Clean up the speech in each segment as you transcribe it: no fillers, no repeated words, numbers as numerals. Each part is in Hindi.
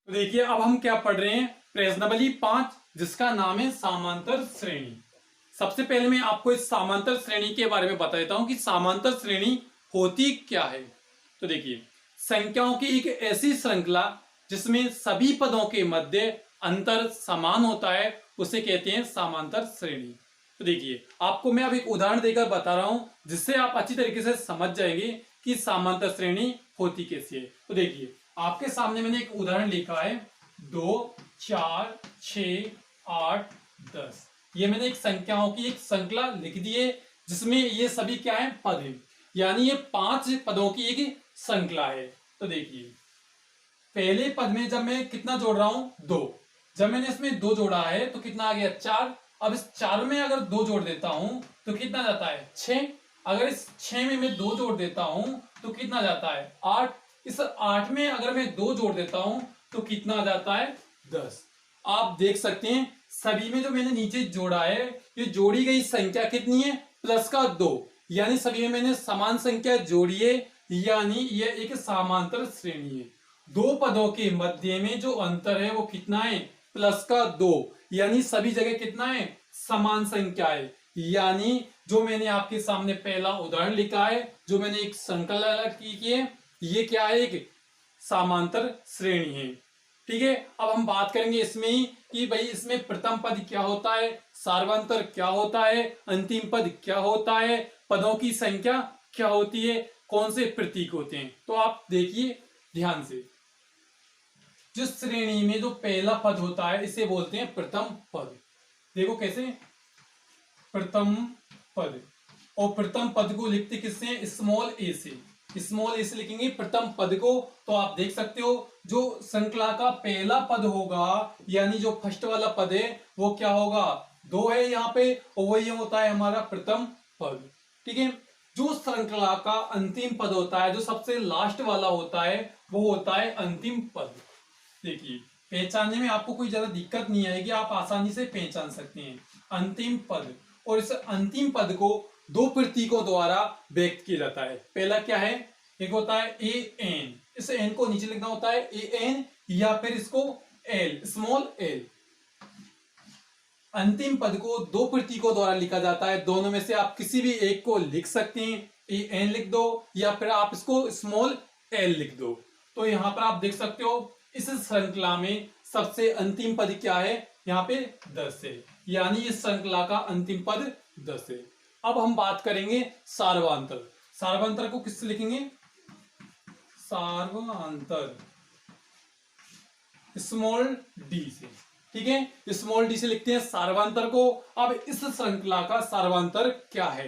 तो देखिए अब हम क्या पढ़ रहे हैं, प्रेजनबली 5, जिसका नाम है समांतर श्रेणी। सबसे पहले मैं आपको इस समांतर श्रेणी के बारे में बता देता हूं कि समांतर श्रेणी होती क्या है। तो देखिए, संख्याओं की एक ऐसी श्रृंखला जिसमें सभी पदों के मध्य अंतर समान होता है उसे कहते हैं समांतर श्रेणी। तो देखिए, आपको मैं अब एक उदाहरण देकर बता रहा हूं जिससे आप अच्छी तरीके से समझ जाएंगे कि समांतर श्रेणी होती कैसी है। तो देखिए, आपके सामने मैंने एक उदाहरण लिखा है 2, 4, 6, 8, 10। ये मैंने एक संख्याओं की एक श्रृंखला लिख दी है जिसमें ये सभी क्या है, पद है। यानी ये 5 पदों की एक श्रृंखला है। तो देखिए, पहले पद में जब मैं कितना जोड़ रहा हूं, 2। जब मैंने इसमें 2 जोड़ा है तो कितना आ गया, 4। अब इस 4 में अगर 2 जोड़ देता हूं तो कितना जाता है, 6। अगर इस 6 में मैं 2 जोड़ देता हूं तो कितना जाता है, 8। इस 8 में अगर मैं 2 जोड़ देता हूं तो कितना जाता है, 10। आप देख सकते हैं सभी में जो मैंने नीचे जोड़ा है, ये जोड़ी गई संख्या कितनी है, प्लस का 2। यानी सभी में मैंने समान संख्या जोड़ी है, यानी यह एक समांतर श्रेणी है। दो पदों के मध्य में जो अंतर है वो कितना है, प्लस का 2। यानी सभी जगह कितना है, समान संख्या है। यानी जो मैंने आपके सामने पहला उदाहरण लिखा है, जो मैंने एक श्रृंखला की है, ये क्या है, एक समांतर श्रेणी है। ठीक है, अब हम बात करेंगे इसमें ही कि भाई इसमें प्रथम पद क्या होता है, सार्वंतर क्या होता है, अंतिम पद क्या होता है, पदों की संख्या क्या होती है, कौन से प्रतीक होते हैं। तो आप देखिए ध्यान से, जिस श्रेणी में जो पहला पद होता है इसे बोलते हैं प्रथम पद। देखो कैसे, प्रथम पद। और प्रथम पद को लिखते किससे हैं, स्मॉल ए से। स्मॉल ए से लिखेंगे प्रथम पद को। तो आप देख सकते हो जो श्रृंखला का पहला पद होगा, यानी जो फर्स्ट वाला पद है वो क्या होगा, 2 है यहाँ पे, और वही होता है हमारा प्रथम पद। ठीक है, जो श्रृंखला का अंतिम पद होता है, जो सबसे लास्ट वाला होता है, वो होता है अंतिम पद। देखिए, पहचानने में आपको कोई ज्यादा दिक्कत नहीं आएगी, आप आसानी से पहचान सकते हैं अंतिम पद। और इस अंतिम पद को 2 प्रतीकों द्वारा व्यक्त किया जाता है। पहला क्या है, एक होता है ए एन, इस एन को नीचे लिखना होता है ए एन, या फिर इसको एल, स्मॉल एल। अंतिम पद को 2 प्रतीकों द्वारा लिखा जाता है, दोनों में से आप किसी भी एक को लिख सकते हैं, ए एन लिख दो या फिर आप इसको स्मॉल एल लिख दो। तो यहां पर आप देख सकते हो इस श्रृंखला में सबसे अंतिम पद क्या है, यहाँ पे 10 है, यानी इस श्रृंखला का अंतिम पद 10 है। अब हम बात करेंगे सार्वंतर। सार्वंतर को किससे लिखेंगे, सार्वंतर स्मॉल डी से। ठीक है, स्मॉल डी से लिखते हैं सार्वंतर को। अब इस श्रृंखला का सार्वंतर क्या है,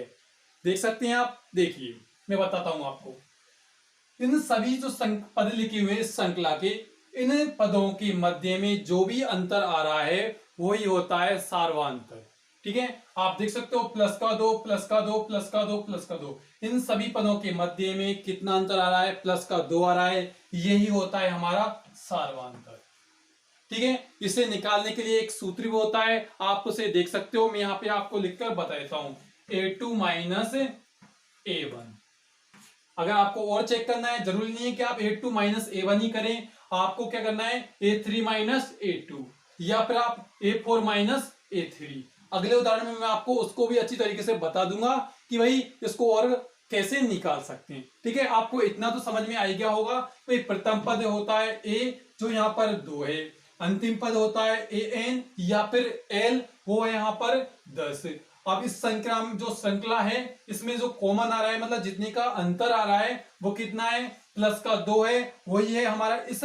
देख सकते हैं आप। देखिए मैं बताता हूं आपको, इन सभी जो पद लिखे हुए इस श्रृंखला के, इन पदों के मध्य में जो भी अंतर आ रहा है वही होता है सार्वंतर। ठीक है, आप देख सकते हो प्लस का 2, प्लस का 2, प्लस का 2, प्लस का 2, इन सभी पदों के मध्य में कितना अंतर आ रहा है, प्लस का 2 आ रहा है, यही होता है हमारा सार्वंतर। ठीक है, इसे निकालने के लिए एक सूत्र भी होता है, आप उसे देख सकते हो, मैं यहाँ पे आपको लिखकर बता देता हूं, A2 माइनस A1। अगर आपको और चेक करना है, जरूरी नहीं है कि आप A2 माइनस A1 ही करें, आपको क्या करना है A3 माइनस A2, या फिर आप A4 माइनस A3। अगले उदाहरण में मैं आपको उसको भी अच्छी तरीके से बता दूंगा कि भाई इसको और कैसे निकाल सकते हैं। ठीक है, आपको इतना तो समझ में आ गया होगा। तो प्रथम पद होता है A, जो यहाँ पर 2 है। अंतिम पद होता है AN या फिर L, वो है यहाँ पर 10। अब इस संख्या में जो श्रृंखला है, इसमें जो कॉमन आ रहा है, मतलब जितने का अंतर आ रहा है वो कितना है, प्लस का 2 है, वही है हमारा इस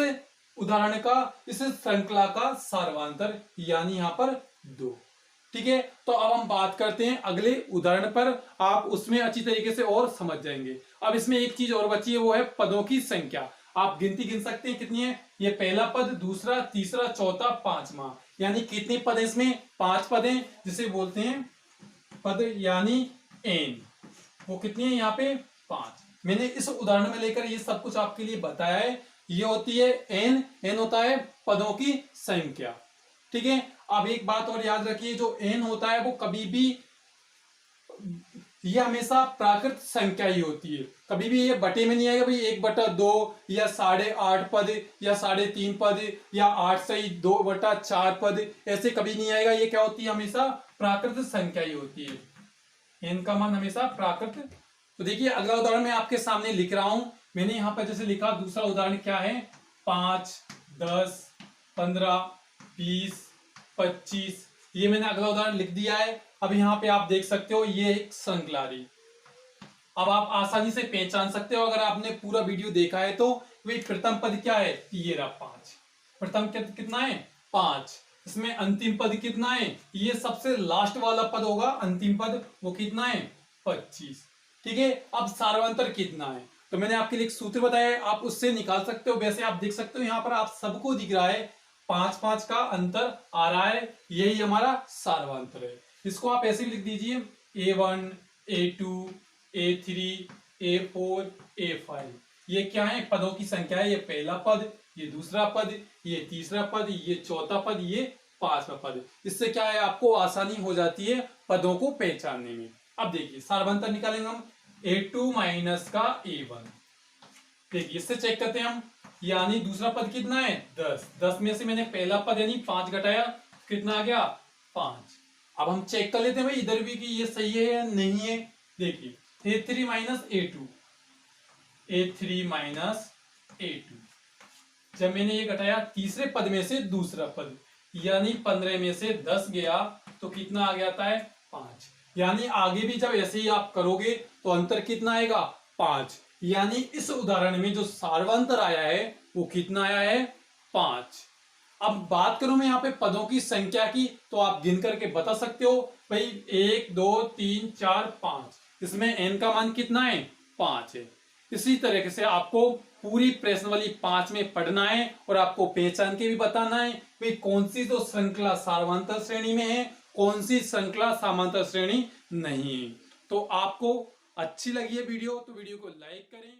उदाहरण का, इस श्रृंखला का सार्वंतर, यानी यहाँ पर 2। ठीक है, तो अब हम बात करते हैं अगले उदाहरण पर, आप उसमें अच्छी तरीके से और समझ जाएंगे। अब इसमें एक चीज और बची है, वो है पदों की संख्या। आप गिनती गिन सकते हैं कितनी है, ये पहला पद, दूसरा, तीसरा, चौथा, पांचवा, यानी कितने पद है इसमें, 5 पद हैं, जिसे बोलते हैं पद, यानी एन। वो कितनी है यहाँ पे, 5। मैंने इस उदाहरण में लेकर ये सब कुछ आपके लिए बताया है। ये होती है एन, एन होता है पदों की संख्या। ठीक है, अब एक बात और याद रखिए, जो एन होता है वो कभी भी, ये हमेशा प्राकृत संख्या ही होती है, कभी भी ये बटे में नहीं आएगा भाई 1/2 या 8.5 पद या 3.5 पद या 8/2/4 पद, ऐसे कभी नहीं आएगा। ये क्या होती है, हमेशा प्राकृत संख्या ही होती है, n का मान हमेशा प्राकृत। तो देखिए अगला उदाहरण मैं आपके सामने लिख रहा हूं। मैंने यहाँ पर जैसे लिखा, दूसरा उदाहरण क्या है, 5, 10, 15, 20, 25, ये मैंने अगला उदाहरण लिख दिया है। अब यहाँ पे आप देख सकते हो ये एक श्रृंखला रही। अब आप आसानी से पहचान सकते हो अगर आपने पूरा वीडियो देखा है तो, भाई प्रथम पद क्या है, ये रहा 5, प्रथम कितना है 5, इसमें अंतिम पद कितना है, ये सबसे लास्ट वाला पद होगा अंतिम पद, वो कितना है 25। ठीक है, अब सार्वंतर कितना है, तो मैंने आपके लिए एक सूत्र बताया है, आप उससे निकाल सकते हो। वैसे आप देख सकते हो यहाँ पर आप सबको दिख रहा है 5-5 का अंतर आ रहा है, यही हमारा सार्वंतर है। इसको आप ऐसे भी लिख दीजिए, A1, A2, A3, A4, A5, ये क्या है, पदों की संख्या है। ये पहला पद, ये दूसरा पद, ये तीसरा पद, ये चौथा पद, ये पांचवा पद। इससे क्या है, आपको आसानी हो जाती है पदों को पहचानने में। अब देखिए सार्वंतर निकालेंगे हम, A2 माइनस का A1, देखिए इससे चेक करते हैं हम, यानी दूसरा पद कितना है 10, 10 में से मैंने पहला पद यानी 5 घटाया, कितना आ गया 5। अब हम चेक कर लेते हैं भाई इधर भी कि ये सही है या नहीं है। देखिए A3 minus A2, A3 minus A2, जब मैंने ये घटाया तीसरे पद में से दूसरा पद, यानी 15 में से 10 गया तो कितना आ गया है 5, यानी आगे भी जब ऐसे ही आप करोगे तो अंतर कितना आएगा 5, यानी इस उदाहरण में जो सार्वंतर आया है वो कितना आया है 5। अब बात करूं मैं यहाँ पे पदों की संख्या की, तो आप गिन करके बता सकते हो भाई 1, 2, 3, 4, 5, इसमें n का मान कितना है 5 है। इसी तरीके से आपको पूरी प्रश्नावली 5 में पढ़ना है और आपको पहचान के भी बताना है भाई कौन सी तो श्रृंखला सार्वंतर श्रेणी में है, कौन सी श्रृंखला समांतर श्रेणी नहीं है। तो आपको अच्छी लगी है वीडियो तो वीडियो को लाइक करें।